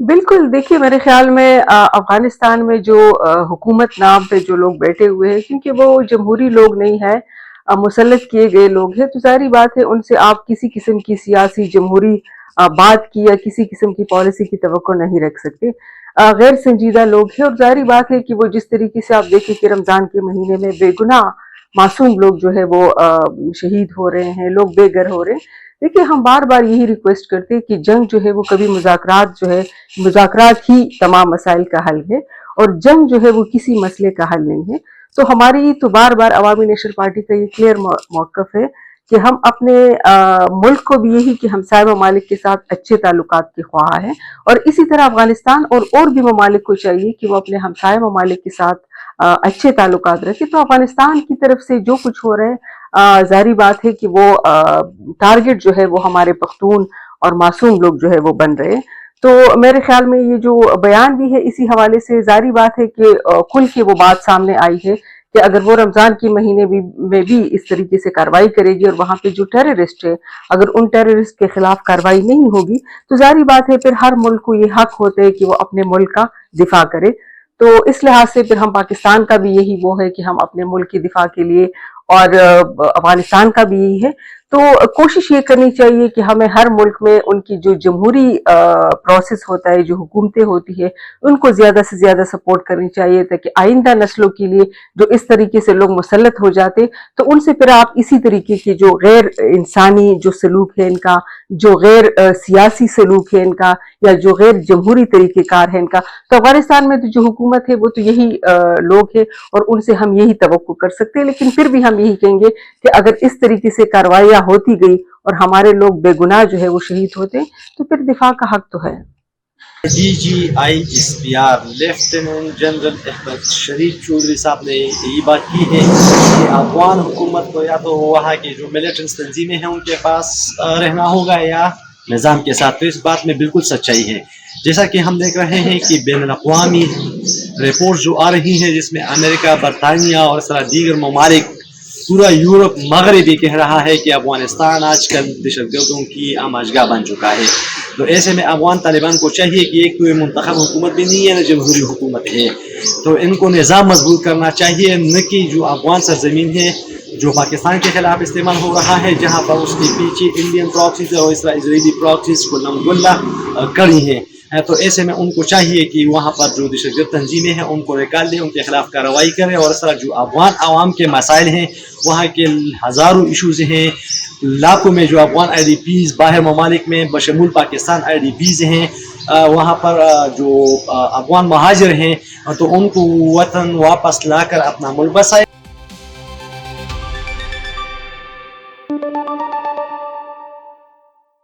बिल्कुल, देखिए मेरे ख़्याल में अफ़गानिस्तान में जो हुकूमत नाम पे जो लोग बैठे हुए हैं, क्योंकि वो जमहूरी लोग नहीं हैं, मुसल्लत किए गए लोग हैं, तो ज़ाहिर-सी बात है उनसे आप किसी किस्म की सियासी जमहूरी बात की या किसी किस्म की पॉलिसी की तवक्को नहीं रख सकते। गैर संजीदा लोग हैं और ज़ाहिर बात है कि वो जिस तरीके से आप देखें कि रमज़ान के महीने में बेगुनाह मासूम लोग जो है वो शहीद हो रहे हैं, लोग बेघर हो रहे हैं। देखिए हम बार-बार यही रिक्वेस्ट करते हैं कि जंग जो है वो कभी मुज़ाकरात जो है मुज़ाकरात ही तमाम मसाइल का हल है और जंग जो है वो किसी मसले का हल नहीं है। तो हमारी तो बार-बार अवामी नेशनल पार्टी का ये क्लियर मौक़िफ़ है कि हम अपने मुल्क को भी यही कि हमसाया ममालिक के साथ अच्छे ताल्लुकात के ख़्वाह हैं और इसी तरह अफ़गानिस्तान और भी ममालिक को चाहिए कि वो अपने हमसाया ममालिक के साथ अच्छे ताल्लुकात रखें। तो अफ़गानिस्तान की तरफ से जो कुछ हो रहा है ज़ाहिर बात है कि वो टारगेट जो है वो हमारे पख्तून और मासूम लोग जो है वो बन रहे हैं। तो मेरे ख्याल में ये जो बयान भी है इसी हवाले से ज़ाहिर बात है कि खुल के वो बात सामने आई है कि अगर वो रमज़ान के महीने में भी इस तरीके से कार्रवाई करेगी और वहाँ पे जो टेररिस्ट है अगर उन टेररिस्ट के खिलाफ कार्रवाई नहीं होगी तो ज़ाहिर बात है फिर हर मुल्क को ये हक होता है कि वो अपने मुल्क का दिफा करे। तो इस लिहाज से फिर हम पाकिस्तान का भी यही वो है कि हम अपने मुल्क के दिफा के लिए और अफगानिस्तान का भी यही है। तो कोशिश ये करनी चाहिए कि हमें हर मुल्क में उनकी जो जमहूरी प्रोसेस होता है, जो हुकूमतें होती है, उनको ज़्यादा से ज़्यादा सपोर्ट करनी चाहिए ताकि आइंदा नस्लों के लिए जो इस तरीके से लोग मुसल्लत हो जाते तो उनसे फिर आप इसी तरीके की जो गैर इंसानी जो सलूक है इनका, जो गैर सियासी सलूक है इनका या जो गैर जमहूरी तरीक़ेकार है इनका, तो अफगानिस्तान में तो जो हुकूमत है वो तो यही लोग हैं और उनसे हम यही तवक्को कर सकते हैं। लेकिन फिर भी हम यही कहेंगे कि अगर इस तरीके से कार्रवाइयाँ होती गई और हमारे लोग बेगुनाह जो है वो शहीद होते तो फिर दिफा का हक तो है। DGISPR लेफ्टिनेंट जनरल अहमद शरीफ चौधरी साहब ने ये बात की है कि अफगान हुकूमत को या तो वहाँ की जो मिलिटेंट तंजीमें हैं उनके पास रहना होगा या निज़ाम के साथ। तो इस बात में बिल्कुल सच्चाई है। जैसा कि हम देख रहे हैं कि बैनुल अक़वामी रिपोर्ट जो आ रही हैं जिसमें अमेरिका, बरतानिया और इस तरह दीगर ममालिक, पूरा यूरोप मगरब भी कह रहा है कि अफगानिस्तान आजकल दहशतगर्दों की आमाजगाह बन चुका है। तो ऐसे में अफगान तालिबान को चाहिए कि एक तो ये मुंतखब हुकूमत भी नहीं है न जमहूरी हुकूमत है, तो इनको निज़ाम मजबूत करना चाहिए, न कि जो अफगान सरजमीन है जो पाकिस्तान के खिलाफ इस्तेमाल हो रहा है, जहाँ पर उसके पीछे इंडियन प्रॉक्सीज और इजरायली प्रॉक्सीज को नमगुल्ला कड़ी हैं। तो ऐसे में उनको चाहिए कि वहाँ पर जो दहशतगर्द तंजीमें हैं उनको निकाल दें, उनके खिलाफ कार्रवाई करें और इस तरह जो अफगान आवाम के मसाइल हैं, वहाँ के हज़ारों इशूज़ हैं, लाखों में जो अफगान IDPs बाहर ममालिक में बशमूल पाकिस्तान IDPs हैं, वहाँ पर जो अफगान महाजिर हैं तो उनको वतन वापस लाकर अपना मुल्क बसाए।